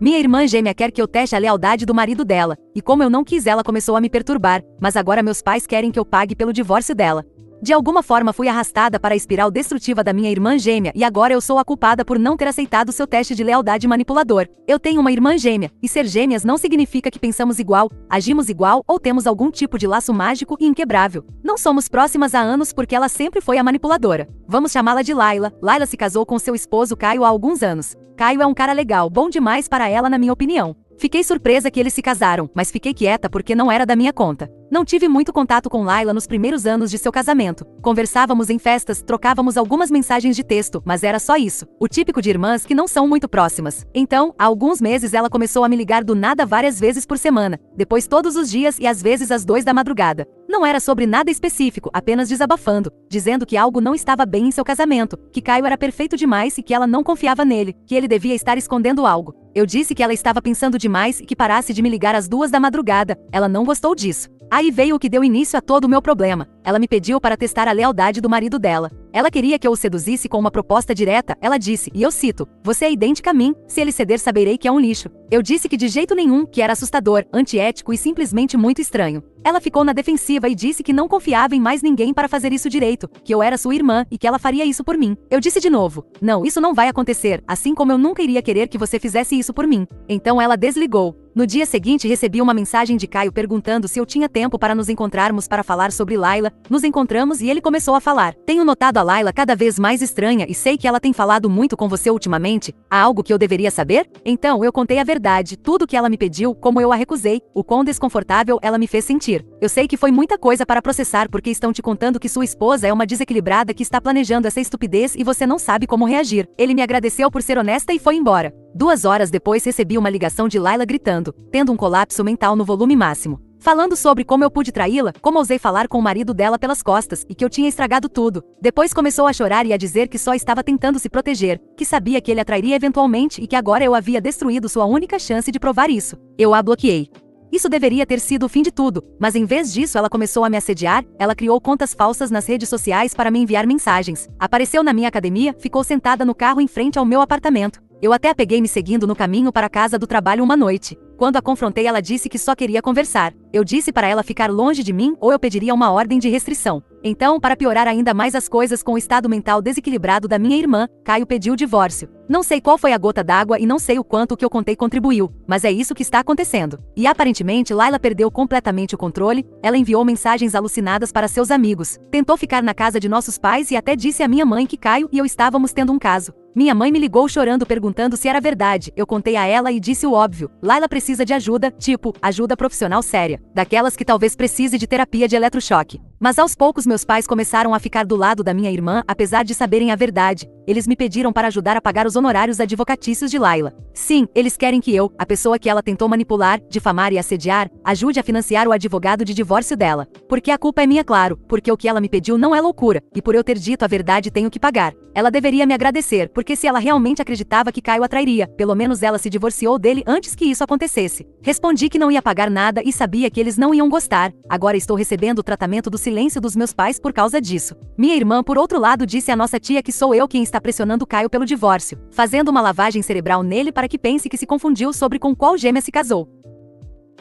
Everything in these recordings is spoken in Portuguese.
Minha irmã gêmea quer que eu teste a lealdade do marido dela, e como eu não quis, ela começou a me perturbar, mas agora meus pais querem que eu pague pelo divórcio dela. De alguma forma fui arrastada para a espiral destrutiva da minha irmã gêmea e agora eu sou a culpada por não ter aceitado seu teste de lealdade manipulador. Eu tenho uma irmã gêmea, e ser gêmeas não significa que pensamos igual, agimos igual ou temos algum tipo de laço mágico e inquebrável. Não somos próximas há anos porque ela sempre foi a manipuladora. Vamos chamá-la de Laila. Laila se casou com seu esposo Caio há alguns anos. Caio é um cara legal, bom demais para ela na minha opinião. Fiquei surpresa que eles se casaram, mas fiquei quieta porque não era da minha conta. Não tive muito contato com Laila nos primeiros anos de seu casamento. Conversávamos em festas, trocávamos algumas mensagens de texto, mas era só isso. O típico de irmãs que não são muito próximas. Então, há alguns meses ela começou a me ligar do nada várias vezes por semana, depois todos os dias e às vezes às 2 da madrugada. Não era sobre nada específico, apenas desabafando, dizendo que algo não estava bem em seu casamento, que Caio era perfeito demais e que ela não confiava nele, que ele devia estar escondendo algo. Eu disse que ela estava pensando demais e que parasse de me ligar às 2 da madrugada. Ela não gostou disso. Aí veio o que deu início a todo o meu problema. Ela me pediu para testar a lealdade do marido dela. Ela queria que eu o seduzisse com uma proposta direta. Ela disse, e eu cito, "Você é idêntica a mim, se ele ceder saberei que é um lixo." Eu disse que de jeito nenhum, que era assustador, antiético e simplesmente muito estranho. Ela ficou na defensiva e disse que não confiava em mais ninguém para fazer isso direito, que eu era sua irmã e que ela faria isso por mim. Eu disse de novo, não, isso não vai acontecer, assim como eu nunca iria querer que você fizesse isso por mim. Então ela desligou. No dia seguinte recebi uma mensagem de Caio perguntando se eu tinha tempo para nos encontrarmos para falar sobre Laila. Nos encontramos e ele começou a falar. Tenho notado a Laila cada vez mais estranha e sei que ela tem falado muito com você ultimamente. Há algo que eu deveria saber? Então eu contei a verdade, tudo que ela me pediu, como eu a recusei, o quão desconfortável ela me fez sentir. Eu sei que foi muita coisa para processar porque estão te contando que sua esposa é uma desequilibrada que está planejando essa estupidez e você não sabe como reagir. Ele me agradeceu por ser honesta e foi embora. 2 horas depois recebi uma ligação de Laila gritando, tendo um colapso mental no volume máximo. Falando sobre como eu pude traí-la, como ousei falar com o marido dela pelas costas, e que eu tinha estragado tudo. Depois começou a chorar e a dizer que só estava tentando se proteger, que sabia que ele a trairia eventualmente e que agora eu havia destruído sua única chance de provar isso. Eu a bloqueei. Isso deveria ter sido o fim de tudo, mas em vez disso ela começou a me assediar, ela criou contas falsas nas redes sociais para me enviar mensagens. Apareceu na minha academia, ficou sentada no carro em frente ao meu apartamento. Eu até a peguei me seguindo no caminho para a casa do trabalho uma noite. Quando a confrontei, ela disse que só queria conversar. Eu disse para ela ficar longe de mim ou eu pediria uma ordem de restrição. Então, para piorar ainda mais as coisas com o estado mental desequilibrado da minha irmã, Caio pediu o divórcio. Não sei qual foi a gota d'água e não sei o quanto o que eu contei contribuiu, mas é isso que está acontecendo. E aparentemente Laila perdeu completamente o controle, ela enviou mensagens alucinadas para seus amigos, tentou ficar na casa de nossos pais e até disse à minha mãe que Caio e eu estávamos tendo um caso. Minha mãe me ligou chorando perguntando se era verdade, eu contei a ela e disse o óbvio, Laila precisa de ajuda, tipo, ajuda profissional séria, daquelas que talvez precise de terapia de eletrochoque. Mas aos poucos meus pais começaram a ficar do lado da minha irmã, apesar de saberem a verdade. Eles me pediram para ajudar a pagar os honorários advocatícios de Laila. Sim, eles querem que eu, a pessoa que ela tentou manipular, difamar e assediar, ajude a financiar o advogado de divórcio dela. Porque a culpa é minha, claro, porque o que ela me pediu não é loucura, e por eu ter dito a verdade tenho que pagar. Ela deveria me agradecer, porque se ela realmente acreditava que Caio a trairia, pelo menos ela se divorciou dele antes que isso acontecesse. Respondi que não ia pagar nada e sabia que eles não iam gostar. Agora estou recebendo o tratamento do silêncio dos meus pais por causa disso. Minha irmã, por outro lado, disse à nossa tia que sou eu quem está pressionando Caio pelo divórcio, fazendo uma lavagem cerebral nele para que pense que se confundiu sobre com qual gêmea se casou.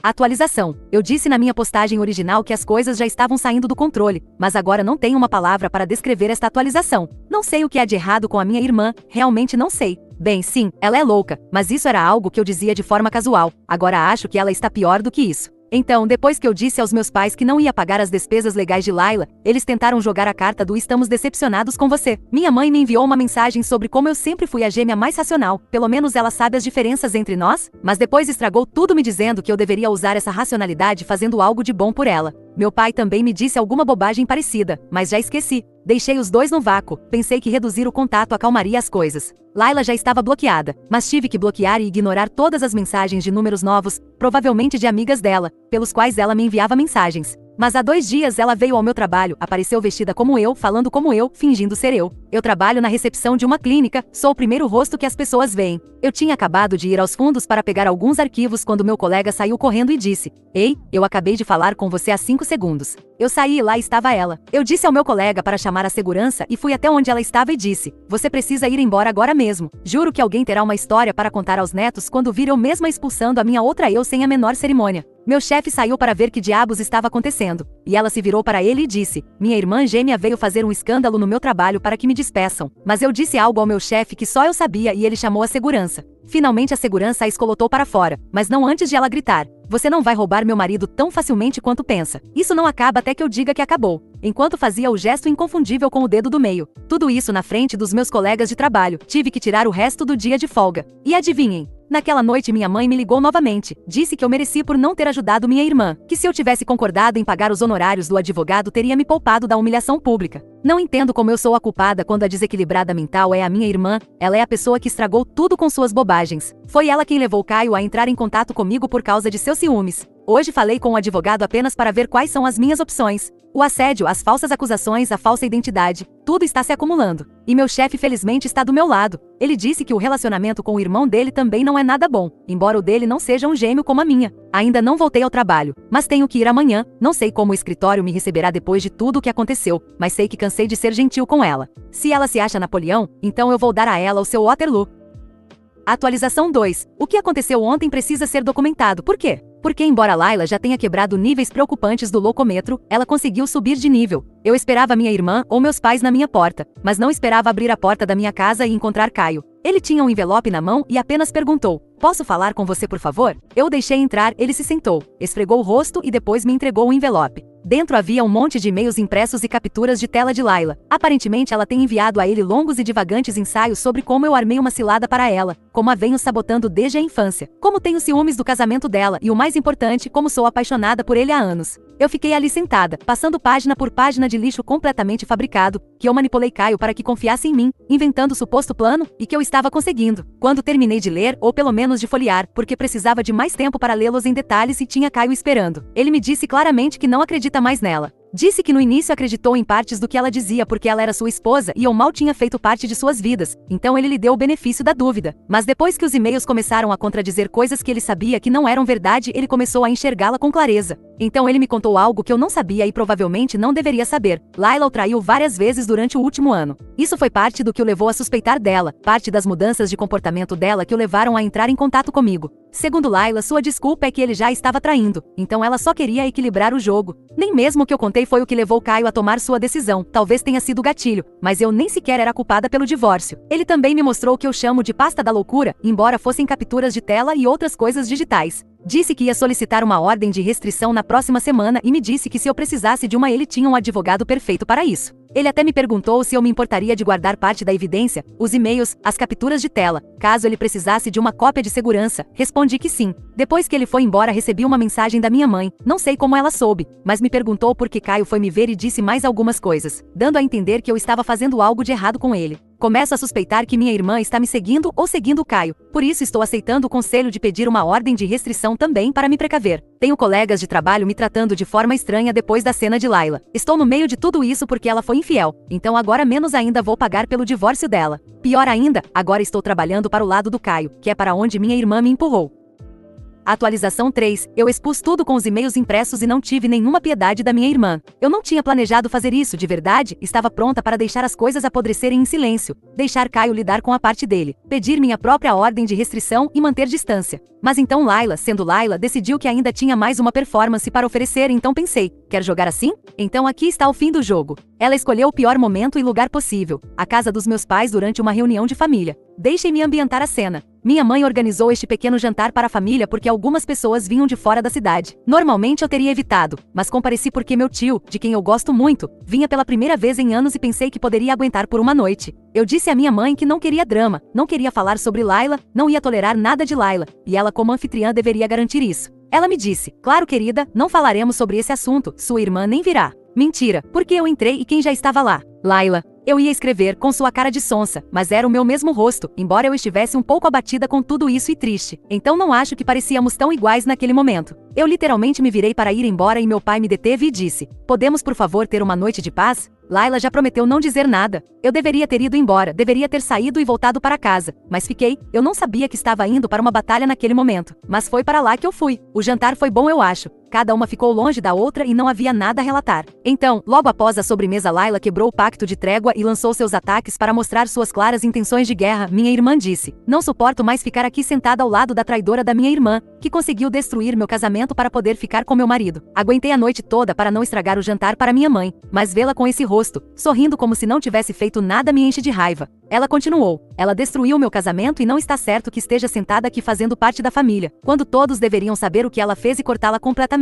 Atualização. Eu disse na minha postagem original que as coisas já estavam saindo do controle, mas agora não tenho uma palavra para descrever esta atualização. Não sei o que há de errado com a minha irmã, realmente não sei. Bem, sim, ela é louca, mas isso era algo que eu dizia de forma casual. Agora acho que ela está pior do que isso. Então, depois que eu disse aos meus pais que não ia pagar as despesas legais de Laila, eles tentaram jogar a carta do "estamos decepcionados com você". Minha mãe me enviou uma mensagem sobre como eu sempre fui a gêmea mais racional, pelo menos ela sabe as diferenças entre nós, mas depois estragou tudo me dizendo que eu deveria usar essa racionalidade fazendo algo de bom por ela. Meu pai também me disse alguma bobagem parecida, mas já esqueci. Deixei os dois no vácuo, pensei que reduzir o contato acalmaria as coisas. Laila já estava bloqueada, mas tive que bloquear e ignorar todas as mensagens de números novos, provavelmente de amigas dela, pelos quais ela me enviava mensagens. Mas há 2 dias ela veio ao meu trabalho, apareceu vestida como eu, falando como eu, fingindo ser eu. Eu trabalho na recepção de uma clínica, sou o primeiro rosto que as pessoas veem. Eu tinha acabado de ir aos fundos para pegar alguns arquivos quando meu colega saiu correndo e disse: "Ei, eu acabei de falar com você há 5 segundos." Eu saí e lá estava ela. Eu disse ao meu colega para chamar a segurança e fui até onde ela estava e disse: "Você precisa ir embora agora mesmo. Juro que alguém terá uma história para contar aos netos quando vir eu mesma expulsando a minha outra eu sem a menor cerimônia." Meu chefe saiu para ver que diabos estava acontecendo, e ela se virou para ele e disse: "Minha irmã gêmea veio fazer um escândalo no meu trabalho para que me despeçam." Mas eu disse algo ao meu chefe que só eu sabia e ele chamou a segurança. Finalmente a segurança a escolotou para fora, mas não antes de ela gritar: "Você não vai roubar meu marido tão facilmente quanto pensa. Isso não acaba até que eu diga que acabou." Enquanto fazia o gesto inconfundível com o dedo do meio. Tudo isso na frente dos meus colegas de trabalho. Tive que tirar o resto do dia de folga. E adivinhem? Naquela noite minha mãe me ligou novamente, disse que eu mereci por não ter ajudado minha irmã, que se eu tivesse concordado em pagar os honorários do advogado teria me poupado da humilhação pública. Não entendo como eu sou a culpada quando a desequilibrada mental é a minha irmã, ela é a pessoa que estragou tudo com suas bobagens. Foi ela quem levou Caio a entrar em contato comigo por causa de seus ciúmes. Hoje falei com o advogado apenas para ver quais são as minhas opções. O assédio, as falsas acusações, a falsa identidade, tudo está se acumulando. E meu chefe felizmente está do meu lado. Ele disse que o relacionamento com o irmão dele também não é nada bom, embora o dele não seja um gêmeo como a minha. Ainda não voltei ao trabalho, mas tenho que ir amanhã. Não sei como o escritório me receberá depois de tudo o que aconteceu, mas sei que cansei de ser gentil com ela. Se ela se acha Napoleão, então eu vou dar a ela o seu Waterloo. Atualização 2. O que aconteceu ontem precisa ser documentado. Por quê? Porque embora Layla já tenha quebrado níveis preocupantes do loucômetro, ela conseguiu subir de nível. Eu esperava minha irmã ou meus pais na minha porta, mas não esperava abrir a porta da minha casa e encontrar Caio. Ele tinha um envelope na mão e apenas perguntou: "Posso falar com você, por favor?" Eu o deixei entrar, ele se sentou, esfregou o rosto e depois me entregou o envelope. Dentro havia um monte de e-mails impressos e capturas de tela de Layla. Aparentemente ela tem enviado a ele longos e divagantes ensaios sobre como eu armei uma cilada para ela, como a venho sabotando desde a infância, como tenho ciúmes do casamento dela e o mais importante, como sou apaixonada por ele há anos. Eu fiquei ali sentada, passando página por página de lixo completamente fabricado, que eu manipulei Caio para que confiasse em mim, inventando o suposto plano, e que eu estava conseguindo. Quando terminei de ler, ou pelo menos de folhear, porque precisava de mais tempo para lê-los em detalhes e tinha Caio esperando. Ele me disse claramente que não acredita mais nela. Disse que no início acreditou em partes do que ela dizia porque ela era sua esposa e eu mal tinha feito parte de suas vidas, então ele lhe deu o benefício da dúvida. Mas depois que os e-mails começaram a contradizer coisas que ele sabia que não eram verdade, ele começou a enxergá-la com clareza. Então ele me contou algo que eu não sabia e provavelmente não deveria saber. Layla o traiu várias vezes durante o último ano. Isso foi parte do que o levou a suspeitar dela, parte das mudanças de comportamento dela que o levaram a entrar em contato comigo. Segundo Layla, sua desculpa é que ele já estava traindo, então ela só queria equilibrar o jogo. Nem mesmo o que eu contei foi o que levou Caio a tomar sua decisão, talvez tenha sido o gatilho, mas eu nem sequer era culpada pelo divórcio. Ele também me mostrou o que eu chamo de pasta da loucura, embora fossem capturas de tela e outras coisas digitais. Disse que ia solicitar uma ordem de restrição na próxima semana e me disse que se eu precisasse de uma ele tinha um advogado perfeito para isso. Ele até me perguntou se eu me importaria de guardar parte da evidência, os e-mails, as capturas de tela, caso ele precisasse de uma cópia de segurança. Respondi que sim. Depois que ele foi embora recebi uma mensagem da minha mãe, não sei como ela soube, mas me perguntou por que Caio foi me ver e disse mais algumas coisas, dando a entender que eu estava fazendo algo de errado com ele. Começo a suspeitar que minha irmã está me seguindo ou seguindo Caio, por isso estou aceitando o conselho de pedir uma ordem de restrição também para me precaver. Tenho colegas de trabalho me tratando de forma estranha depois da cena de Layla. Estou no meio de tudo isso porque ela foi infiel, então agora menos ainda vou pagar pelo divórcio dela. Pior ainda, agora estou trabalhando para o lado do Caio, que é para onde minha irmã me empurrou. Atualização 3. Eu expus tudo com os e-mails impressos e não tive nenhuma piedade da minha irmã. Eu não tinha planejado fazer isso de verdade, estava pronta para deixar as coisas apodrecerem em silêncio, deixar Caio lidar com a parte dele, pedir minha própria ordem de restrição e manter distância. Mas então Layla, sendo Layla, decidiu que ainda tinha mais uma performance para oferecer, então pensei, quer jogar assim? Então aqui está o fim do jogo. Ela escolheu o pior momento e lugar possível, a casa dos meus pais durante uma reunião de família. Deixem-me ambientar a cena. Minha mãe organizou este pequeno jantar para a família porque algumas pessoas vinham de fora da cidade. Normalmente eu teria evitado, mas compareci porque meu tio, de quem eu gosto muito, vinha pela primeira vez em anos e pensei que poderia aguentar por uma noite. Eu disse à minha mãe que não queria drama, não queria falar sobre Layla, não ia tolerar nada de Layla, e ela como anfitriã deveria garantir isso. Ela me disse, claro querida, não falaremos sobre esse assunto, sua irmã nem virá. Mentira, porque eu entrei e quem já estava lá? Layla. Eu ia escrever com sua cara de sonsa, mas era o meu mesmo rosto, embora eu estivesse um pouco abatida com tudo isso e triste. Então não acho que parecíamos tão iguais naquele momento. Eu literalmente me virei para ir embora e meu pai me deteve e disse: "Podemos por favor ter uma noite de paz?" Layla já prometeu não dizer nada. Eu deveria ter ido embora, deveria ter saído e voltado para casa, mas fiquei. Eu não sabia que estava indo para uma batalha naquele momento, mas foi para lá que eu fui. O jantar foi bom, eu acho. Cada uma ficou longe da outra e não havia nada a relatar. Então, logo após a sobremesa, Layla quebrou o pacto de trégua e lançou seus ataques para mostrar suas claras intenções de guerra. Minha irmã disse: "Não suporto mais ficar aqui sentada ao lado da traidora da minha irmã, que conseguiu destruir meu casamento para poder ficar com meu marido." Aguentei a noite toda para não estragar o jantar para minha mãe, mas vê-la com esse rosto, sorrindo como se não tivesse feito nada, me enche de raiva. Ela continuou: "Ela destruiu meu casamento e não está certo que esteja sentada aqui fazendo parte da família, quando todos deveriam saber o que ela fez e cortá-la completamente.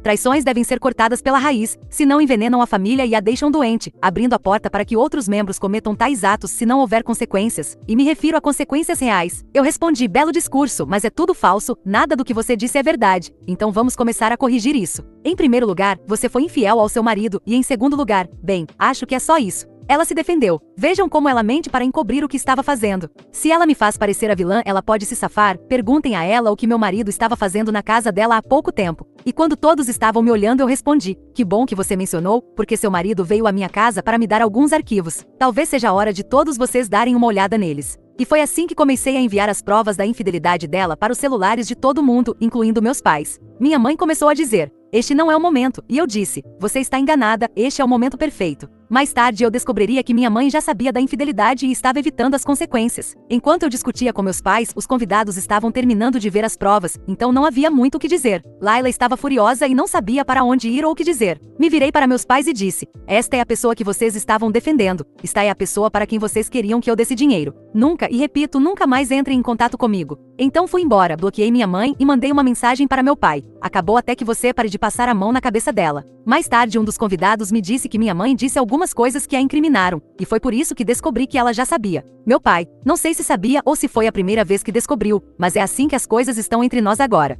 Traições devem ser cortadas pela raiz, senão envenenam a família e a deixam doente, abrindo a porta para que outros membros cometam tais atos se não houver consequências. E me refiro a consequências reais." Eu respondi: "Belo discurso, mas é tudo falso, nada do que você disse é verdade. Então vamos começar a corrigir isso. Em primeiro lugar, você foi infiel ao seu marido, e em segundo lugar, bem, acho que é só isso." Ela se defendeu. Vejam como ela mente para encobrir o que estava fazendo. Se ela me faz parecer a vilã, ela pode se safar. Perguntem a ela o que meu marido estava fazendo na casa dela há pouco tempo. E quando todos estavam me olhando, eu respondi: "Que bom que você mencionou, porque seu marido veio à minha casa para me dar alguns arquivos. Talvez seja a hora de todos vocês darem uma olhada neles." E foi assim que comecei a enviar as provas da infidelidade dela para os celulares de todo mundo, incluindo meus pais. Minha mãe começou a dizer: "Este não é o momento." E eu disse: "Você está enganada, este é o momento perfeito." Mais tarde eu descobriria que minha mãe já sabia da infidelidade e estava evitando as consequências. Enquanto eu discutia com meus pais, os convidados estavam terminando de ver as provas, então não havia muito o que dizer. Layla estava furiosa e não sabia para onde ir ou o que dizer. Me virei para meus pais e disse: "Esta é a pessoa que vocês estavam defendendo. Esta é a pessoa para quem vocês queriam que eu desse dinheiro. Nunca, e repito, nunca mais entrem em contato comigo." Então fui embora, bloqueei minha mãe e mandei uma mensagem para meu pai: "Acabou até que você pare de passar a mão na cabeça dela." Mais tarde um dos convidados me disse que minha mãe disse algumas coisas que a incriminaram, e foi por isso que descobri que ela já sabia. Meu pai, não sei se sabia ou se foi a primeira vez que descobriu, mas é assim que as coisas estão entre nós agora.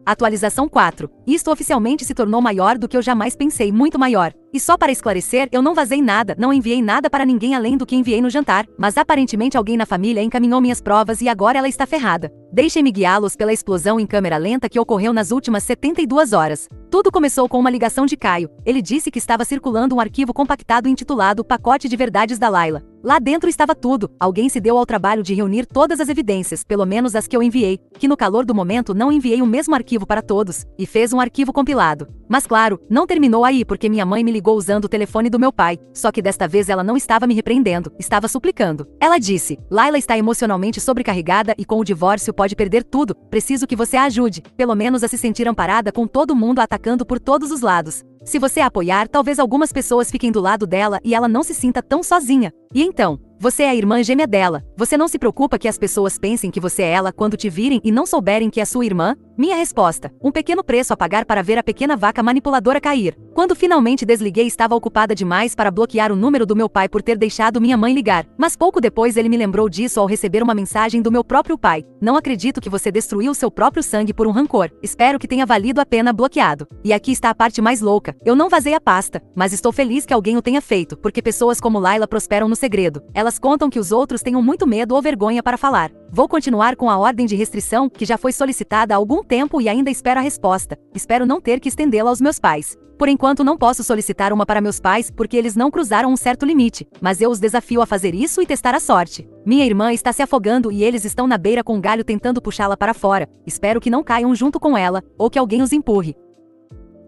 Atualização 4. Isto oficialmente se tornou maior do que eu jamais pensei, muito maior. E só para esclarecer, eu não vazei nada, não enviei nada para ninguém além do que enviei no jantar, mas aparentemente alguém na família encaminhou minhas provas e agora ela está ferrada. Deixem-me guiá-los pela explosão em câmera lenta que ocorreu nas últimas 72 horas. Tudo começou com uma ligação de Caio. Ele disse que estava circulando um arquivo compactado intitulado Pacote de Verdades da Layla. Lá dentro estava tudo. Alguém se deu ao trabalho de reunir todas as evidências, pelo menos as que eu enviei, que no calor do momento não enviei o mesmo arquivo para todos, e fez um arquivo compilado. Mas claro, não terminou aí porque minha mãe me ligou usando o telefone do meu pai, só que desta vez ela não estava me repreendendo, estava suplicando. Ela disse: "Layla está emocionalmente sobrecarregada e com o divórcio pode perder tudo, preciso que você a ajude, pelo menos a se sentir amparada com todo mundo atacando por todos os lados. Se você a apoiar, talvez algumas pessoas fiquem do lado dela e ela não se sinta tão sozinha. E então, você é a irmã gêmea dela. Você não se preocupa que as pessoas pensem que você é ela quando te virem e não souberem que é sua irmã?" Minha resposta: um pequeno preço a pagar para ver a pequena vaca manipuladora cair. Quando finalmente desliguei, estava ocupada demais para bloquear o número do meu pai por ter deixado minha mãe ligar. Mas pouco depois ele me lembrou disso ao receber uma mensagem do meu próprio pai: "Não acredito que você destruiu seu próprio sangue por um rancor. Espero que tenha valido a pena bloqueado." E aqui está a parte mais louca. Eu não vazei a pasta, mas estou feliz que alguém o tenha feito, porque pessoas como Layla prosperam no segredo. Elas contam que os outros tenham muito medo ou vergonha para falar. Vou continuar com a ordem de restrição, que já foi solicitada há algum tempo e ainda espero a resposta. Espero não ter que estendê-la aos meus pais. Por enquanto não posso solicitar uma para meus pais porque eles não cruzaram um certo limite, mas eu os desafio a fazer isso e testar a sorte. Minha irmã está se afogando e eles estão na beira com um galho tentando puxá-la para fora. Espero que não caiam junto com ela, ou que alguém os empurre.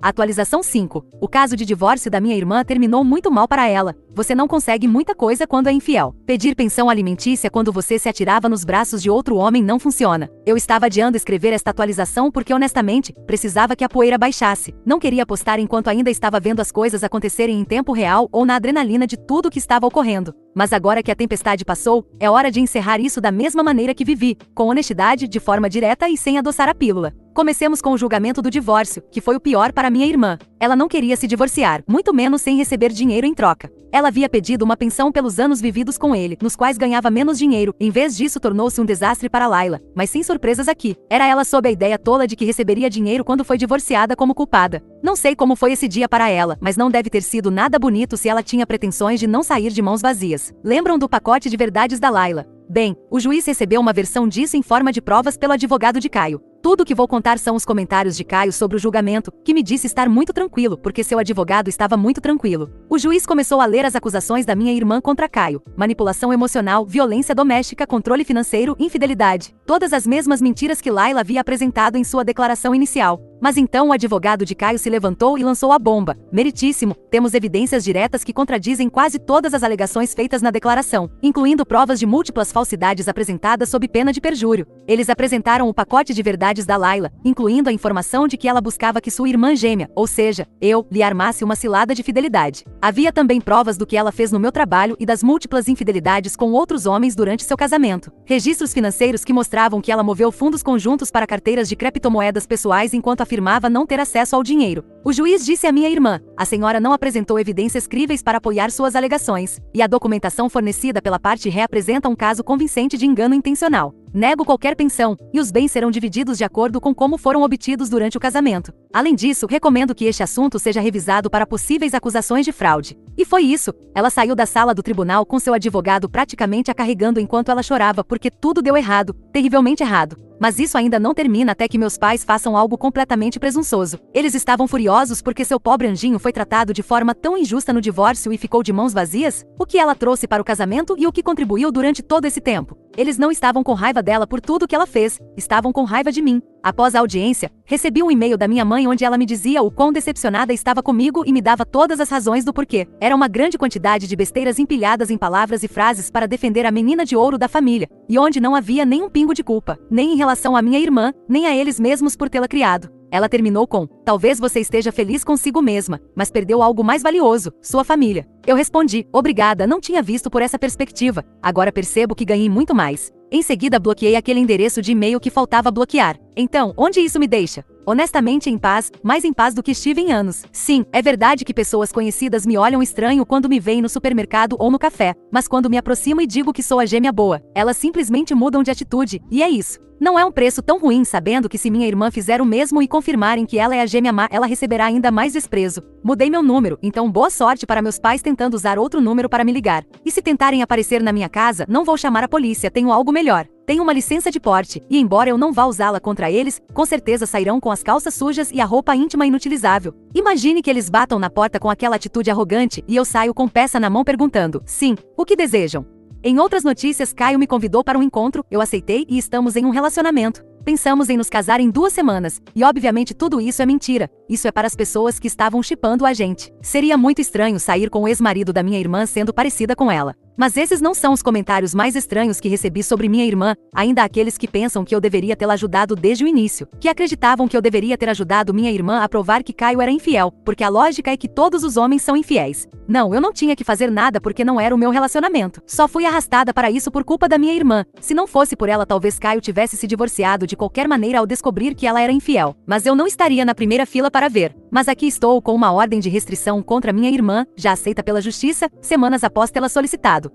Atualização 5. O caso de divórcio da minha irmã terminou muito mal para ela. Você não consegue muita coisa quando é infiel. Pedir pensão alimentícia quando você se atirava nos braços de outro homem não funciona. Eu estava adiando escrever esta atualização porque honestamente, precisava que a poeira baixasse. Não queria postar enquanto ainda estava vendo as coisas acontecerem em tempo real ou na adrenalina de tudo o que estava ocorrendo. Mas agora que a tempestade passou, é hora de encerrar isso da mesma maneira que vivi, com honestidade, de forma direta e sem adoçar a pílula. Comecemos com o julgamento do divórcio, que foi o pior para minha irmã. Ela não queria se divorciar, muito menos sem receber dinheiro em troca. Ela havia pedido uma pensão pelos anos vividos com ele, nos quais ganhava menos dinheiro. Em vez disso, tornou-se um desastre para Layla. Mas sem surpresas aqui. Era ela sob a ideia tola de que receberia dinheiro quando foi divorciada como culpada. Não sei como foi esse dia para ela, mas não deve ter sido nada bonito se ela tinha pretensões de não sair de mãos vazias. Lembram do pacote de verdades da Layla? Bem, o juiz recebeu uma versão disso em forma de provas pelo advogado de Caio. Tudo o que vou contar são os comentários de Caio sobre o julgamento, que me disse estar muito tranquilo, porque seu advogado estava muito tranquilo. O juiz começou a ler as acusações da minha irmã contra Caio: manipulação emocional, violência doméstica, controle financeiro, infidelidade. Todas as mesmas mentiras que Layla havia apresentado em sua declaração inicial. Mas então o advogado de Caio se levantou e lançou a bomba. Meritíssimo, temos evidências diretas que contradizem quase todas as alegações feitas na declaração, incluindo provas de múltiplas falsidades apresentadas sob pena de perjúrio. Eles apresentaram o pacote de verdades da Layla, incluindo a informação de que ela buscava que sua irmã gêmea, ou seja, eu, lhe armasse uma cilada de fidelidade. Havia também provas do que ela fez no meu trabalho e das múltiplas infidelidades com outros homens durante seu casamento. Registros financeiros que mostravam que ela moveu fundos conjuntos para carteiras de criptomoedas pessoais enquanto afirmava não ter acesso ao dinheiro. O juiz disse à minha irmã: a senhora não apresentou evidências críveis para apoiar suas alegações, e a documentação fornecida pela parte ré apresenta um caso convincente de engano intencional. Nego qualquer pensão, e os bens serão divididos de acordo com como foram obtidos durante o casamento. Além disso, recomendo que este assunto seja revisado para possíveis acusações de fraude. E foi isso. Ela saiu da sala do tribunal com seu advogado praticamente a carregando enquanto ela chorava porque tudo deu errado, terrivelmente errado. Mas isso ainda não termina até que meus pais façam algo completamente presunçoso. Eles estavam furiosos porque seu pobre anjinho foi tratado de forma tão injusta no divórcio e ficou de mãos vazias? O que ela trouxe para o casamento e o que contribuiu durante todo esse tempo? Eles não estavam com raiva dela por tudo que ela fez, estavam com raiva de mim. Após a audiência, recebi um e-mail da minha mãe onde ela me dizia o quão decepcionada estava comigo e me dava todas as razões do porquê. Era uma grande quantidade de besteiras empilhadas em palavras e frases para defender a menina de ouro da família, e onde não havia nem um pingo de culpa, nem em relação à minha irmã, nem a eles mesmos por tê-la criado. Ela terminou com: talvez você esteja feliz consigo mesma, mas perdeu algo mais valioso, sua família. Eu respondi: obrigada, não tinha visto por essa perspectiva. Agora percebo que ganhei muito mais. Em seguida bloqueei aquele endereço de e-mail que faltava bloquear. Então, onde isso me deixa? Honestamente em paz, mais em paz do que estive em anos. Sim, é verdade que pessoas conhecidas me olham estranho quando me veem no supermercado ou no café, mas quando me aproximo e digo que sou a gêmea boa, elas simplesmente mudam de atitude, e é isso. Não é um preço tão ruim sabendo que se minha irmã fizer o mesmo e confirmarem que ela é a gêmea má, ela receberá ainda mais desprezo. Mudei meu número, então boa sorte para meus pais tentando usar outro número para me ligar. E se tentarem aparecer na minha casa, não vou chamar a polícia, tenho algo melhor. Tenho uma licença de porte, e embora eu não vá usá-la contra eles, com certeza sairão com as calças sujas e a roupa íntima inutilizável. Imagine que eles batam na porta com aquela atitude arrogante e eu saio com peça na mão perguntando: sim, o que desejam? Em outras notícias, Caio me convidou para um encontro, eu aceitei e estamos em um relacionamento. Pensamos em nos casar em 2 semanas, e obviamente tudo isso é mentira. Isso é para as pessoas que estavam shippando a gente. Seria muito estranho sair com o ex-marido da minha irmã sendo parecida com ela. Mas esses não são os comentários mais estranhos que recebi sobre minha irmã, ainda aqueles que pensam que eu deveria tê-la ajudado desde o início, que acreditavam que eu deveria ter ajudado minha irmã a provar que Caio era infiel, porque a lógica é que todos os homens são infiéis. Não, eu não tinha que fazer nada porque não era o meu relacionamento. Só fui arrastada para isso por culpa da minha irmã. Se não fosse por ela, talvez Caio tivesse se divorciado de qualquer maneira ao descobrir que ela era infiel. Mas eu não estaria na primeira fila para ver. Mas aqui estou com uma ordem de restrição contra minha irmã, já aceita pela justiça, semanas após tê-la solicitado.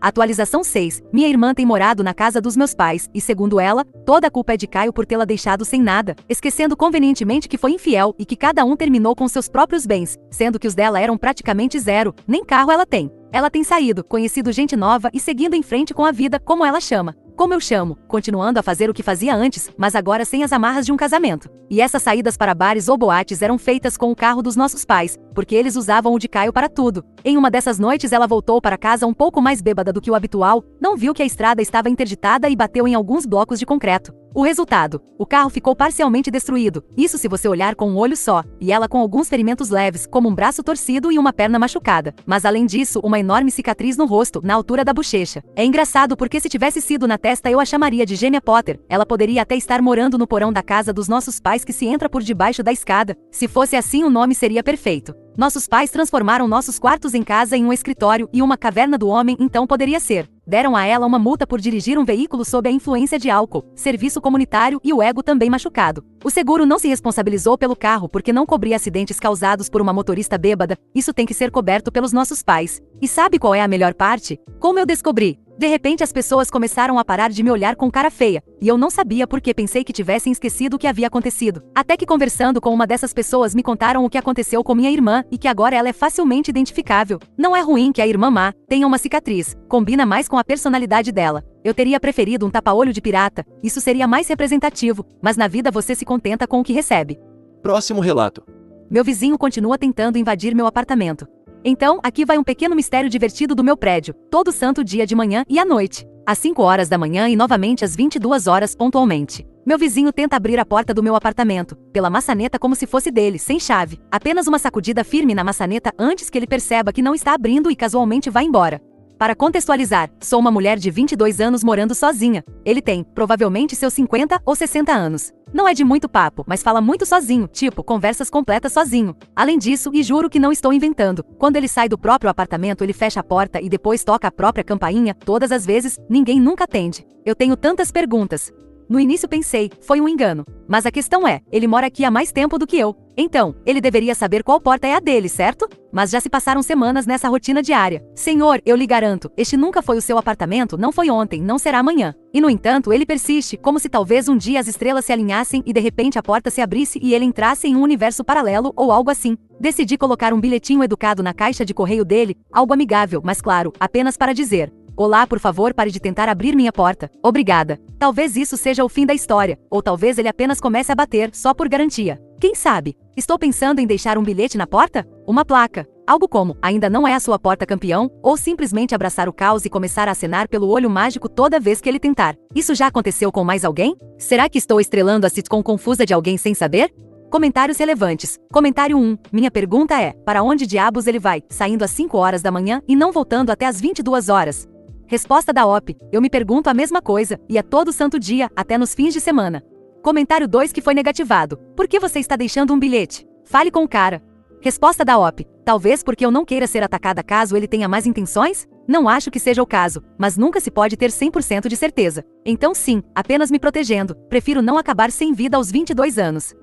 Atualização 6. Minha irmã tem morado na casa dos meus pais, e segundo ela, toda a culpa é de Caio por tê-la deixado sem nada, esquecendo convenientemente que foi infiel e que cada um terminou com seus próprios bens, sendo que os dela eram praticamente zero, nem carro ela tem. Ela tem saído, conhecido gente nova e seguindo em frente com a vida, como ela chama. Como eu chamo, continuando a fazer o que fazia antes, mas agora sem as amarras de um casamento. E essas saídas para bares ou boates eram feitas com o carro dos nossos pais, porque eles usavam o de Caio para tudo. Em uma dessas noites ela voltou para casa um pouco mais bêbada do que o habitual, não viu que a estrada estava interditada e bateu em alguns blocos de concreto. O resultado: o carro ficou parcialmente destruído, isso se você olhar com um olho só, e ela com alguns ferimentos leves, como um braço torcido e uma perna machucada. Mas além disso, uma enorme cicatriz no rosto, na altura da bochecha. É engraçado porque se tivesse sido na testa eu a chamaria de gêmea Potter. Ela poderia até estar morando no porão da casa dos nossos pais que se entra por debaixo da escada. Se fosse assim o nome seria perfeito. Nossos pais transformaram nossos quartos em casa em um escritório e uma caverna do homem, então poderia ser. deram a ela uma multa por dirigir um veículo sob a influência de álcool, serviço comunitário e o ego também machucado. O seguro não se responsabilizou pelo carro porque não cobria acidentes causados por uma motorista bêbada, isso tem que ser coberto pelos nossos pais. E sabe qual é a melhor parte? Como eu descobri? De repente as pessoas começaram a parar de me olhar com cara feia, e eu não sabia porque pensei que tivessem esquecido o que havia acontecido. Até que conversando com uma dessas pessoas me contaram o que aconteceu com minha irmã e que agora ela é facilmente identificável. Não é ruim que a irmã má tenha uma cicatriz, combina mais com a personalidade dela. Eu teria preferido um tapa-olho de pirata, isso seria mais representativo, mas na vida você se contenta com o que recebe. Próximo relato. Meu vizinho continua tentando invadir meu apartamento. Então, aqui vai um pequeno mistério divertido do meu prédio, todo santo dia de manhã e à noite. Às 5 horas da manhã e novamente às 22 horas pontualmente. Meu vizinho tenta abrir a porta do meu apartamento, pela maçaneta como se fosse dele, sem chave. Apenas uma sacudida firme na maçaneta antes que ele perceba que não está abrindo e casualmente vai embora. Para contextualizar, sou uma mulher de 22 anos morando sozinha. Ele tem, provavelmente, seus 50 ou 60 anos. Não é de muito papo, mas fala muito sozinho, tipo, conversas completas sozinho. Além disso, e juro que não estou inventando, quando ele sai do próprio apartamento ele fecha a porta e depois toca a própria campainha, todas as vezes, ninguém nunca atende. Eu tenho tantas perguntas. No início pensei, foi um engano. Mas a questão é, ele mora aqui há mais tempo do que eu. Então, ele deveria saber qual porta é a dele, certo? Mas já se passaram semanas nessa rotina diária. Senhor, eu lhe garanto, este nunca foi o seu apartamento, não foi ontem, não será amanhã. E no entanto, ele persiste, como se talvez um dia as estrelas se alinhassem e de repente a porta se abrisse e ele entrasse em um universo paralelo ou algo assim. Decidi colocar um bilhetinho educado na caixa de correio dele, algo amigável, mas claro, apenas para dizer: olá, por favor, pare de tentar abrir minha porta. Obrigada. Talvez isso seja o fim da história, ou talvez ele apenas comece a bater, só por garantia. Quem sabe? Estou pensando em deixar um bilhete na porta? Uma placa. Algo como, ainda não é a sua porta, campeão, ou simplesmente abraçar o caos e começar a acenar pelo olho mágico toda vez que ele tentar. Isso já aconteceu com mais alguém? Será que estou estrelando a sitcom confusa de alguém sem saber? Comentários relevantes. Comentário 1. Minha pergunta é, para onde diabos ele vai, saindo às 5 horas da manhã e não voltando até às 22 horas? Resposta da OP. Eu me pergunto a mesma coisa, e é todo santo dia, até nos fins de semana. Comentário 2 que foi negativado. Por que você está deixando um bilhete? Fale com o cara. Resposta da OP. Talvez porque eu não queira ser atacada caso ele tenha más intenções? Não acho que seja o caso, mas nunca se pode ter 100% de certeza. Então sim, apenas me protegendo. Prefiro não acabar sem vida aos 22 anos.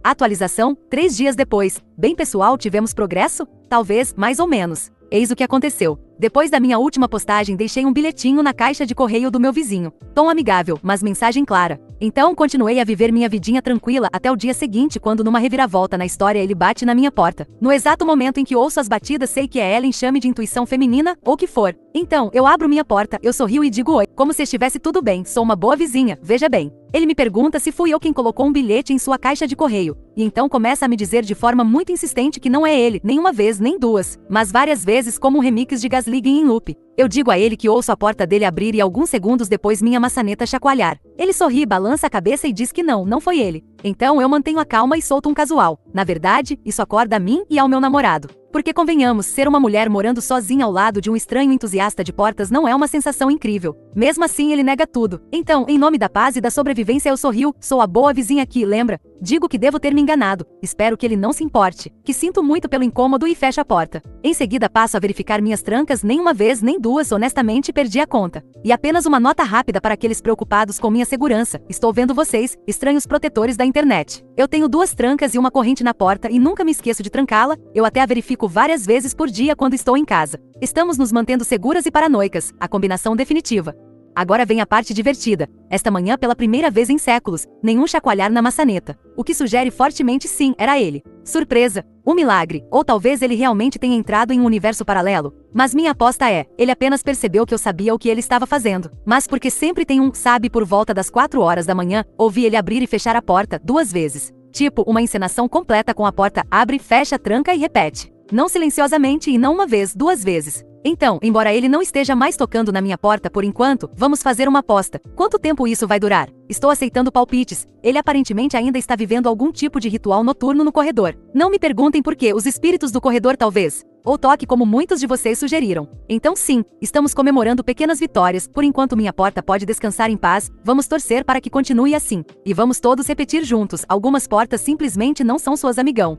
Atualização, 3 dias depois. Bem pessoal, tivemos progresso? Talvez, mais ou menos. Eis o que aconteceu. Depois da minha última postagem deixei um bilhetinho na caixa de correio do meu vizinho. Tom amigável, mas mensagem clara. Então continuei a viver minha vidinha tranquila até o dia seguinte quando numa reviravolta na história ele bate na minha porta. No exato momento em que ouço as batidas sei que é ela em chame de intuição feminina, ou que for. Então, eu abro minha porta, eu sorrio e digo oi, como se estivesse tudo bem, sou uma boa vizinha, veja bem. Ele me pergunta se fui eu quem colocou um bilhete em sua caixa de correio, e então começa a me dizer de forma muito insistente que não é ele, nem uma vez, nem duas, mas várias vezes como um remix de Gaslighting em loop. Eu digo a ele que ouço a porta dele abrir e alguns segundos depois minha maçaneta chacoalhar. Ele sorri, balança a cabeça e diz que não foi ele. Então eu mantenho a calma e solto um casual. Na verdade, isso acorda a mim e ao meu namorado. Porque convenhamos, ser uma mulher morando sozinha ao lado de um estranho entusiasta de portas não é uma sensação incrível. Mesmo assim ele nega tudo. Então, em nome da paz e da sobrevivência eu sorrio, sou a boa vizinha aqui, lembra? Digo que devo ter me enganado. Espero que ele não se importe. Que sinto muito pelo incômodo e fecho a porta. Em seguida passo a verificar minhas trancas, nem uma vez nem duas, honestamente perdi a conta. E apenas uma nota rápida para aqueles preocupados com minha segurança. Estou vendo vocês, estranhos protetores da internet. Eu tenho 2 trancas e uma corrente na porta e nunca me esqueço de trancá-la, eu até a verifico várias vezes por dia quando estou em casa. Estamos nos mantendo seguras e paranoicas, a combinação definitiva. Agora vem a parte divertida. Esta manhã, pela primeira vez em séculos, nenhum chacoalhar na maçaneta. O que sugere fortemente sim, era ele. Surpresa, um milagre, ou talvez ele realmente tenha entrado em um universo paralelo. Mas minha aposta é, ele apenas percebeu que eu sabia o que ele estava fazendo. Mas porque sempre tem sabe, por volta das 4 horas da manhã, ouvi ele abrir e fechar a porta 2 vezes. Tipo, uma encenação completa com a porta abre, fecha, tranca e repete. Não silenciosamente e não uma vez, 2 vezes. Então, embora ele não esteja mais tocando na minha porta por enquanto, vamos fazer uma aposta. Quanto tempo isso vai durar? Estou aceitando palpites. Ele aparentemente ainda está vivendo algum tipo de ritual noturno no corredor. Não me perguntem por quê, os espíritos do corredor talvez. Ou toque como muitos de vocês sugeriram. Então sim, estamos comemorando pequenas vitórias, por enquanto minha porta pode descansar em paz, vamos torcer para que continue assim. E vamos todos repetir juntos, algumas portas simplesmente não são suas amigão.